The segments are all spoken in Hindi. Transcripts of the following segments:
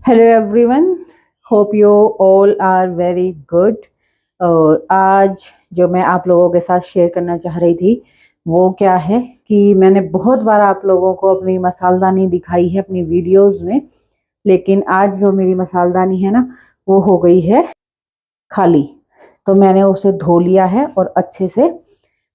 Hello everyone, hope you all are very good. और आज जो मैं आप लोगों के साथ शेयर करना चाह रही थी वो क्या है कि मैंने बहुत बार आप लोगों को अपनी मसालदानी दिखाई है अपनी वीडियोस में, लेकिन आज जो मेरी मसालदानी है ना वो हो गई है खाली। तो मैंने उसे धो लिया है और अच्छे से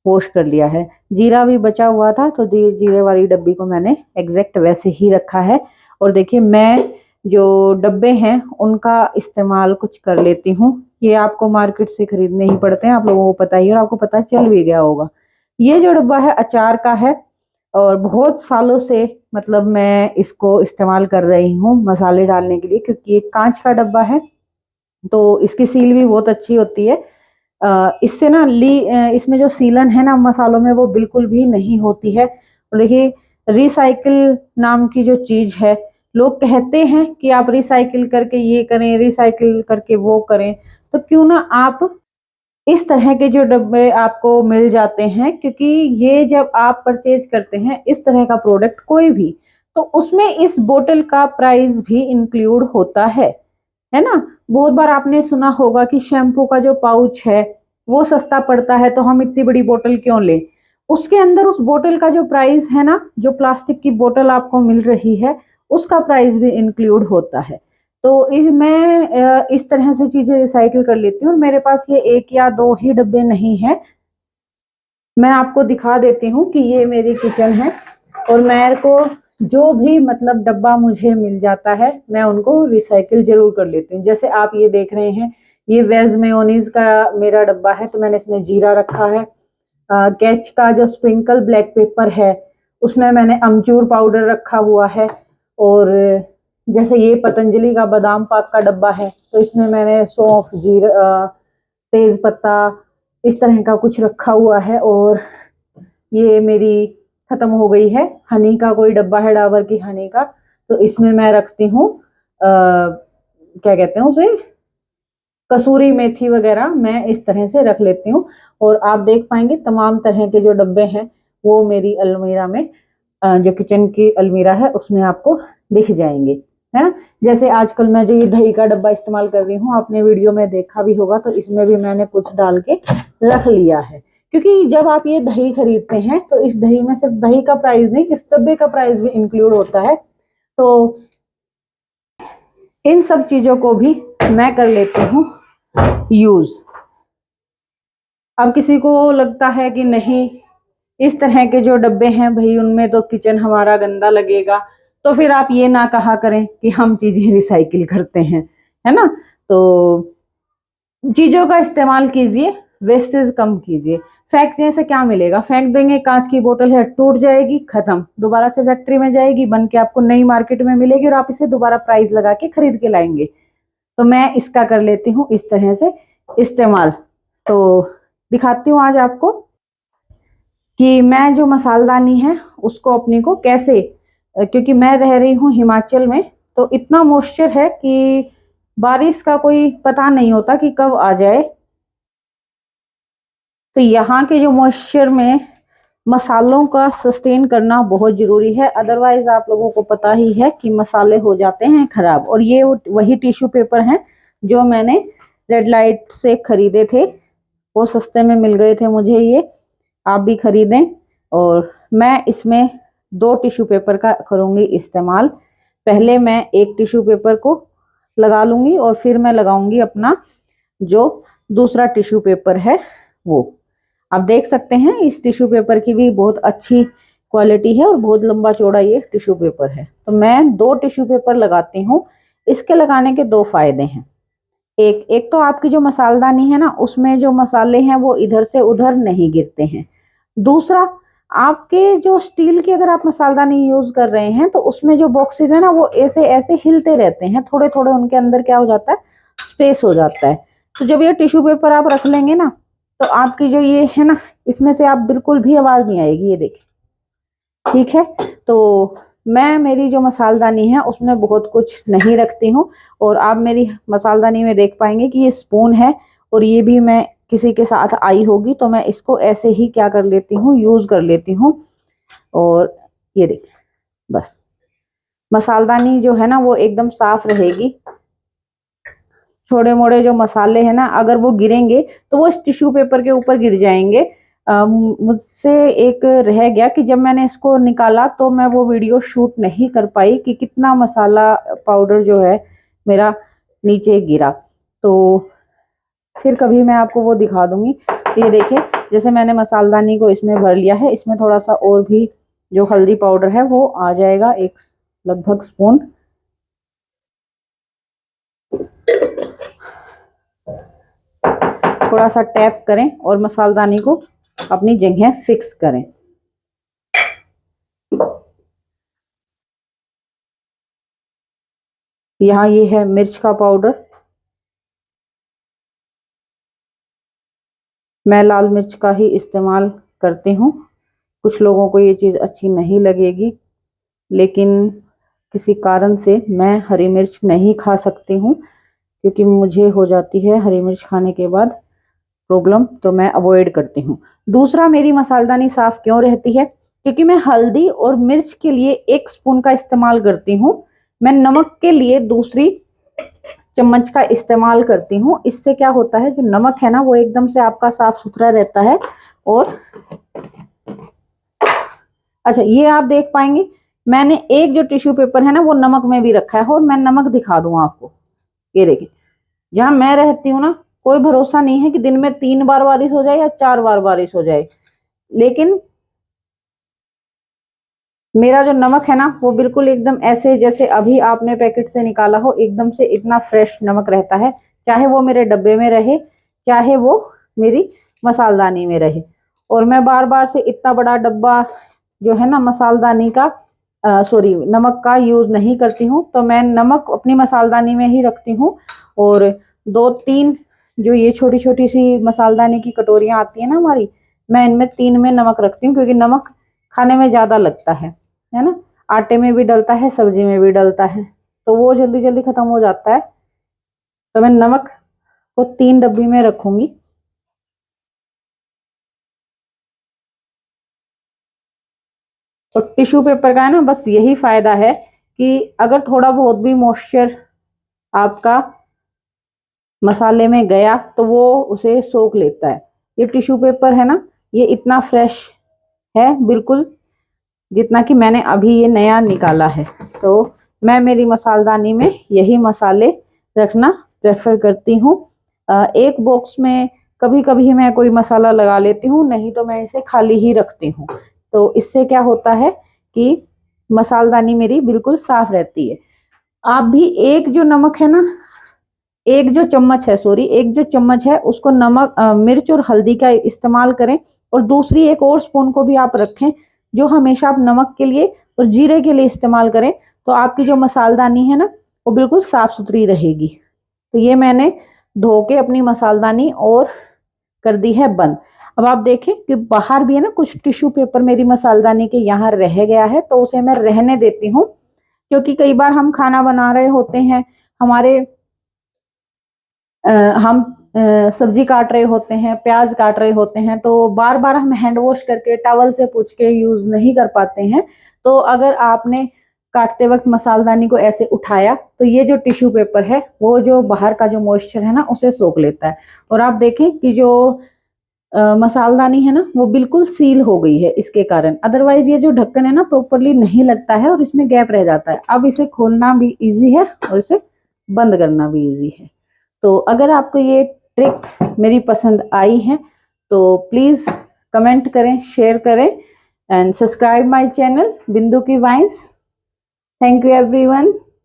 वॉश कर लिया है। जीरा भी बचा हुआ था तो जीरे वाली डब्बी को मैंने एग्जैक्ट वैसे ही रखा है। और देखिए, मैं जो डब्बे हैं उनका इस्तेमाल कुछ कर लेती हूँ। ये आपको मार्केट से खरीदने ही पड़ते हैं, आप लोगों को पता ही है और आपको पता चल भी गया होगा। ये जो डब्बा है अचार का है और बहुत सालों से मतलब मैं इसको इस्तेमाल कर रही हूँ मसाले डालने के लिए, क्योंकि ये कांच का डब्बा है तो इसकी सील भी बहुत अच्छी होती है। इससे ना इसमें जो सीलन है ना मसालों में वो बिल्कुल भी नहीं होती है। और देखिए, रिसाइकिल नाम की जो चीज है, लोग कहते हैं कि आप रिसाइकिल करके ये करें, रिसाइकिल करके वो करें, तो क्यों ना आप इस तरह के जो डब्बे आपको मिल जाते हैं, क्योंकि ये जब आप परचेज करते हैं इस तरह का प्रोडक्ट कोई भी, तो उसमें इस बोतल का प्राइस भी इंक्लूड होता है ना। बहुत बार आपने सुना होगा कि शैम्पू का जो पाउच है वो सस्ता पड़ता है तो हम इतनी बड़ी बोतल क्यों लें। उसके अंदर उस बोतल का जो प्राइस है ना, जो प्लास्टिक की बोतल आपको मिल रही है उसका प्राइस भी इंक्लूड होता है। तो मैं इस तरह से चीजें रिसाइकिल कर लेती हूँ। मेरे पास ये एक या दो ही डब्बे नहीं है, मैं आपको दिखा देती हूँ कि ये मेरी किचन है और मेरे को जो भी मतलब डब्बा मुझे मिल जाता है मैं उनको रिसाइकिल जरूर कर लेती हूँ। जैसे आप ये देख रहे हैं, ये वेज मेयोनीज का मेरा डब्बा है तो मैंने इसमें जीरा रखा है। कैच का जो स्प्रिंकल ब्लैक पेपर है उसमें मैंने अमचूर पाउडर रखा हुआ है। और जैसे ये पतंजलि का बादाम पाक का डब्बा है तो इसमें मैंने सौंफ, जीरा, तेज पत्ता, इस तरह का कुछ रखा हुआ है। और ये मेरी खत्म हो गई है हनी का कोई डब्बा है, डाबर की हनी का, तो इसमें मैं रखती हूँ क्या कहते हैं उसे, कसूरी मेथी वगैरह, मैं इस तरह से रख लेती हूँ। और आप देख पाएंगे तमाम तरह के जो डब्बे हैं वो मेरी अलमीरा में, जो किचन की अलमीरा है उसमें आपको दिख जाएंगे, है ना। जैसे आजकल मैं जो ये दही का डब्बा इस्तेमाल कर रही हूँ, आपने वीडियो में देखा भी होगा, तो इसमें भी मैंने कुछ डाल के रख लिया है। क्योंकि जब आप ये दही खरीदते हैं तो इस दही में सिर्फ दही का प्राइस नहीं, इस डब्बे का प्राइस भी इंक्लूड होता है। तो इन सब चीजों को भी मैं कर लेती हूँ यूज। अब किसी को लगता है कि नहीं, इस तरह के जो डब्बे हैं भाई उनमें तो किचन हमारा गंदा लगेगा, तो फिर आप ये ना कहा करें कि हम चीजें रिसाइकिल करते हैं, है ना। तो चीजों का इस्तेमाल कीजिए, वेस्टेज कम कीजिए। फेंकने से क्या मिलेगा, फेंक देंगे, कांच की बोतल है टूट जाएगी, खत्म, दोबारा से फैक्ट्री में जाएगी बन के आपको नई मार्केट में मिलेगी और आप इसे दोबारा प्राइस लगा के खरीद के लाएंगे। तो मैं इसका कर लेती हूँ इस तरह से इस्तेमाल। तो दिखाती हूँ आज आपको कि मैं जो मसालदानी है उसको अपनी को कैसे, क्योंकि मैं रह रही हूँ हिमाचल में तो इतना मॉइस्चर है कि बारिश का कोई पता नहीं होता कि कब आ जाए। तो यहाँ के जो मॉइस्चर में मसालों का सस्टेन करना बहुत जरूरी है, अदरवाइज आप लोगों को पता ही है कि मसाले हो जाते हैं खराब। और ये वही टिश्यू पेपर हैं जो मैंने रेड लाइट से खरीदे थे, वो सस्ते में मिल गए थे मुझे, ये आप भी खरीदें। और मैं इसमें दो टिश्यू पेपर का करूँगी इस्तेमाल। पहले मैं एक टिश्यू पेपर को लगा लूँगी और फिर मैं लगाऊंगी अपना जो दूसरा टिश्यू पेपर है वो। आप देख सकते हैं इस टिश्यू पेपर की भी बहुत अच्छी क्वालिटी है और बहुत लंबा चौड़ा ये टिश्यू पेपर है। तो मैं दो टिश्यू पेपर लगाती हूँ। इसके लगाने के दो फायदे हैं। एक एक तो आपकी जो मसालदानी है ना उसमें जो मसाले हैं वो इधर से उधर नहीं गिरते हैं। दूसरा, आपके जो स्टील की अगर आप मसालदानी यूज कर रहे हैं तो उसमें जो बॉक्सेस है ना वो ऐसे ऐसे हिलते रहते हैं, थोड़े थोड़े उनके अंदर क्या हो जाता है, स्पेस हो जाता है। तो जब ये टिश्यू पेपर आप रख लेंगे ना तो आपकी जो ये है ना इसमें से आप बिल्कुल भी आवाज नहीं आएगी, ये देखिए, ठीक है। तो मैं मेरी जो मसालदानी है उसमें बहुत कुछ नहीं रखती हूँ। और आप मेरी मसालदानी में देख पाएंगे कि ये स्पून है और ये भी मैं किसी के साथ आई होगी तो मैं इसको ऐसे ही क्या कर लेती हूँ, यूज कर लेती हूँ। और ये देखिए, बस मसालदानी जो है ना वो एकदम साफ रहेगी। छोटे मोटे जो मसाले हैं ना, अगर वो गिरेंगे तो वो इस टिश्यू पेपर के ऊपर गिर जाएंगे। मुझसे एक रह गया कि जब मैंने इसको निकाला तो मैं वो वीडियो शूट नहीं कर पाई कि कितना मसाला पाउडर जो है मेरा नीचे गिरा। तो फिर कभी मैं आपको वो दिखा दूंगी। ये देखिए, जैसे मैंने मसालदानी को इसमें भर लिया है, इसमें थोड़ा सा और भी जो हल्दी पाउडर है वो आ जाएगा, एक लगभग स्पून। थोड़ा सा टैप करें और मसालदानी को अपनी जगह फिक्स करें। यहाँ ये है मिर्च का पाउडर। मैं लाल मिर्च का ही इस्तेमाल करती हूँ। कुछ लोगों को ये चीज़ अच्छी नहीं लगेगी, लेकिन किसी कारण से मैं हरी मिर्च नहीं खा सकती हूँ, क्योंकि मुझे हो जाती है हरी मिर्च खाने के बाद प्रॉब्लम, तो मैं अवॉइड करती हूँ। दूसरा, मेरी मसालदानी साफ क्यों रहती है? क्योंकि मैं हल्दी और मिर्च के लिए 1 स्पून का इस्तेमाल करती हूँ। मैं नमक के लिए दूसरी चम्मच का इस्तेमाल करती हूँ। इससे क्या होता है, जो नमक है ना वो एकदम से आपका साफ सुथरा रहता है। और अच्छा, ये आप देख पाएंगे मैंने एक जो टिश्यू पेपर है ना वो नमक में भी रखा है, और मैं नमक दिखा दूं आपको। ये देखिए, जहां मैं रहती हूँ ना, कोई भरोसा नहीं है कि दिन में 3 बार बारिश हो जाए या 4 बार बारिश हो जाए, लेकिन मेरा जो नमक है ना वो बिल्कुल एकदम ऐसे जैसे अभी आपने पैकेट से निकाला हो, एकदम से इतना फ्रेश नमक रहता है। चाहे वो मेरे डब्बे में रहे, चाहे वो मेरी मसालदानी में रहे। और मैं बार बार से इतना बड़ा डब्बा जो है ना मसालदानी का, सॉरी, नमक का यूज नहीं करती हूँ। तो मैं नमक अपनी मसालदानी में ही रखती हूँ। और 2-3 जो ये छोटी छोटी सी मसालदानी की कटोरियाँ आती है ना हमारी, मैं इनमें 3 में नमक रखती हूँ, क्योंकि नमक खाने में ज़्यादा लगता है ना। आटे में भी डलता है, सब्जी में भी डलता है, तो वो जल्दी जल्दी खत्म हो जाता है। तो मैं नमक को 3 डब्बी में रखूंगी। और टिश्यू पेपर का है ना बस यही फायदा है कि अगर थोड़ा बहुत भी मॉइस्चर आपका मसाले में गया तो वो उसे सोख लेता है। ये टिश्यू पेपर है ना, ये इतना फ्रेश है बिल्कुल, जितना कि मैंने अभी ये नया निकाला है। तो मैं मेरी मसालदानी में यही मसाले रखना प्रेफर करती हूँ। एक बॉक्स में कभी कभी मैं कोई मसाला लगा लेती हूँ, नहीं तो मैं इसे खाली ही रखती हूँ। तो इससे क्या होता है कि मसालदानी मेरी बिल्कुल साफ रहती है। आप भी एक जो नमक है ना, एक जो चम्मच है, सॉरी, एक जो चम्मच है उसको नमक, मिर्च और हल्दी का इस्तेमाल करें। और दूसरी एक और स्पून को भी आप रखें, जो हमेशा आप नमक के लिए और जीरे के लिए इस्तेमाल करें। तो आपकी जो मसालदानी है ना वो बिल्कुल साफ सुथरी रहेगी। तो ये मैंने धो के अपनी मसालदानी और कर दी है बंद। अब आप देखें कि बाहर भी है ना कुछ टिश्यू पेपर मेरी मसालदानी के यहाँ रह गया है, तो उसे मैं रहने देती हूँ। क्योंकि कई बार हम खाना बना रहे होते हैं, हमारे हम सब्जी काट रहे होते हैं, प्याज काट रहे होते हैं, तो बार बार हम हैंड वॉश करके टॉवल से पोंछ के यूज नहीं कर पाते हैं। तो अगर आपने काटते वक्त मसालदानी को ऐसे उठाया तो ये जो टिश्यू पेपर है वो जो बाहर का जो मॉइस्चर है ना उसे सोख लेता है। और आप देखें कि जो मसालदानी है ना वो बिल्कुल सील हो गई है इसके कारण। अदरवाइज ये जो ढक्कन है ना प्रॉपरली नहीं लगता है और इसमें गैप रह जाता है। अब इसे खोलना भी इजी है और इसे बंद करना भी इजी है। तो अगर आपको ये ट्रिक मेरी पसंद आई है तो प्लीज़ कमेंट करें, शेयर करें एंड सब्सक्राइब माय चैनल बिंदु की वाइन्स। Thank you everyone.